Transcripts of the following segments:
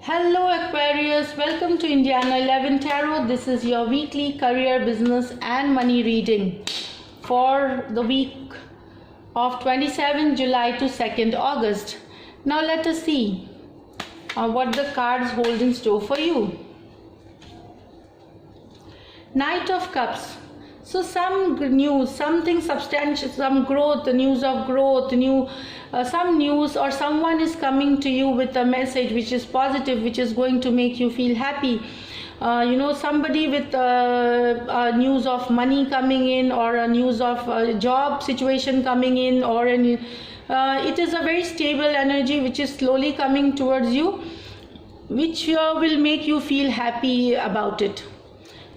Hello Aquarius, welcome to Indiana 11 Tarot. This is your weekly career, business and money reading for the week of 27 July to 2nd August. Now let us see what the cards hold in store for you. Knight of Cups. So some news, something substantial, some growth, the news of growth, some news, or someone is coming to you with a message which is positive, which is going to make you feel happy. Somebody with news of money coming in, or a news of a job situation coming in, or it is a very stable energy which is slowly coming towards you, which will make you feel happy about it.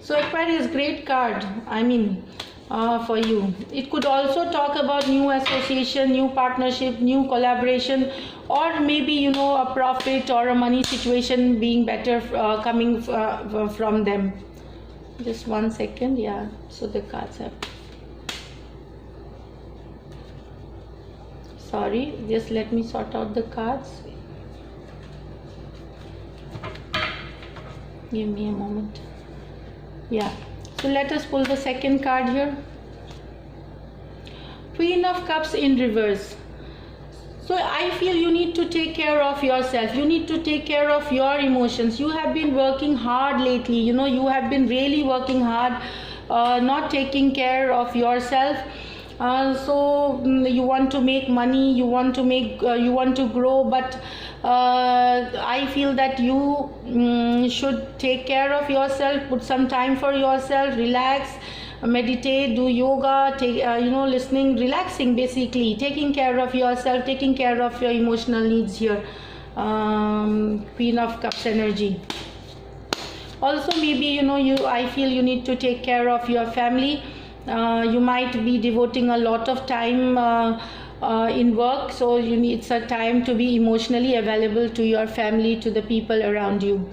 So Aquarius, great card, for you. It could also talk about new association, new partnership, new collaboration, or maybe a profit or a money situation being better coming from them. Just 1 second. Yeah, so the cards have, sorry, just let me sort out the cards. Give me a moment. Yeah, so let us pull the second card here. Queen of Cups in reverse. So I feel you need to take care of yourself. You need to take care of your emotions. You have been working hard lately. You have been really working hard, not taking care of yourself. So you want to make money, you want to grow, but I feel that you should take care of yourself, put some time for yourself, relax, meditate, do yoga, listening, relaxing, basically taking care of yourself, taking care of your emotional needs here. Queen of Cups energy. Also maybe I feel you need to take care of your family. You might be devoting a lot of time in work, so it's a time to be emotionally available to your family, to the people around you.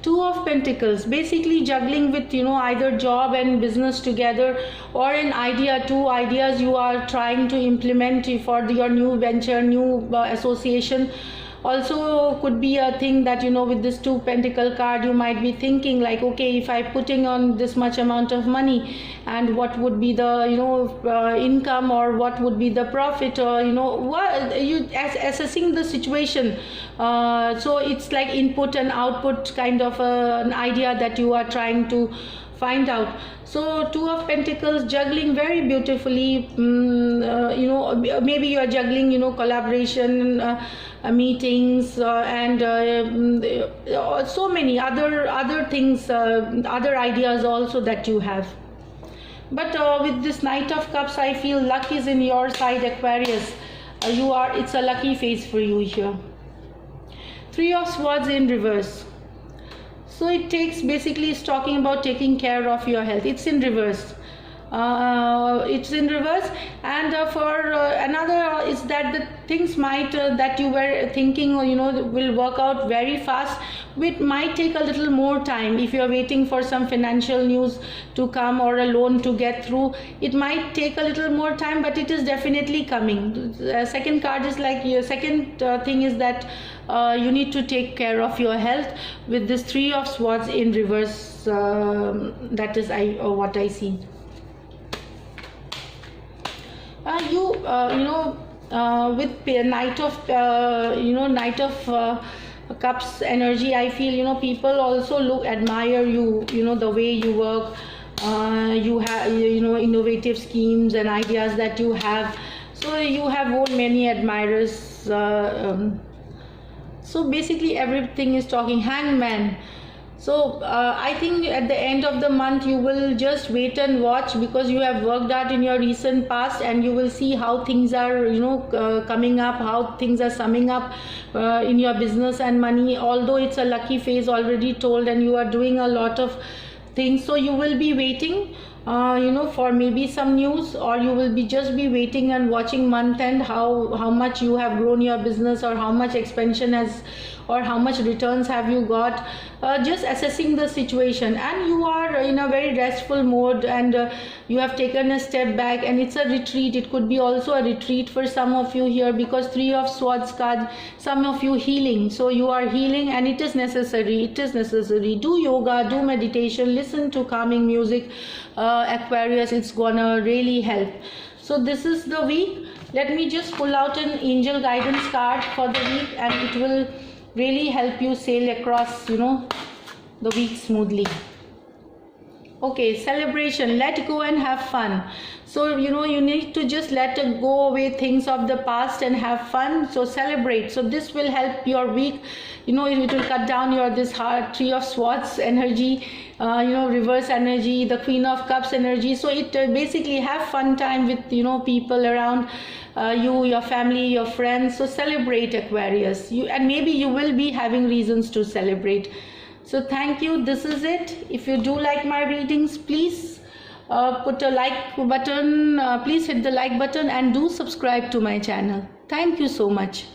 Two of Pentacles, basically juggling with either job and business together, or an idea, two ideas you are trying to implement for your new venture, new association. Also could be a thing that with this two pentacle card, you might be thinking like, okay, if I putting on this much amount of money, and what would be the income, or what would be the profit, or what you assessing the situation. So it's like input and output kind of an idea that you are trying to find out. So Two of Pentacles, juggling very beautifully. Maybe you are juggling collaboration, meetings, and so many other things, other ideas also that you have. But with this Knight of Cups, I feel luck is in your side, Aquarius. It's a lucky phase for you here. Three of Swords in reverse. So it basically is talking about taking care of your health. It's in reverse. And for another is that the things might that you were thinking will work out very fast. It might take a little more time. If you are waiting for some financial news to come, or a loan to get through, it might take a little more time, but it is definitely coming. Second card is like, your second thing is that you need to take care of your health with this Three of Swords in reverse. That is what I see. With Knight of Cups energy, I feel people also admire you. The way you work. You have innovative schemes and ideas that you have. So you have won many admirers. So basically everything is talking. Hangman. So I think at the end of the month you will just wait and watch, because you have worked out in your recent past, and you will see how things are coming up, how things are summing up in your business and money. Although it's a lucky phase already told, and you are doing a lot of things, so you will be waiting for maybe some news, or you will be just be waiting and watching month end how much you have grown your business, or how much expansion has, or how much returns have you got, just assessing the situation. And you are in a very restful mode, and you have taken a step back, and it's a retreat. It could be also a retreat for some of you here, because Three of Swords card, some of you healing, so you are healing, and it is necessary. Do yoga, do meditation, listen to calming music, Aquarius. It's gonna really help. So this is the week. Let me just pull out an angel guidance card for the week, and it will really help you sail across the week smoothly. Okay, celebration, let go and have fun. So you need to just let go away things of the past and have fun. So celebrate. So this will help your week. It will cut down your this heart, Three of Swords energy, reverse energy, the Queen of Cups energy. So it basically have fun time with people around you, your family, your friends. So celebrate, Aquarius. And maybe you will be having reasons to celebrate. So thank you. This is it. If you do like my readings, please put a like button. Please hit the like button and do subscribe to my channel. Thank you so much.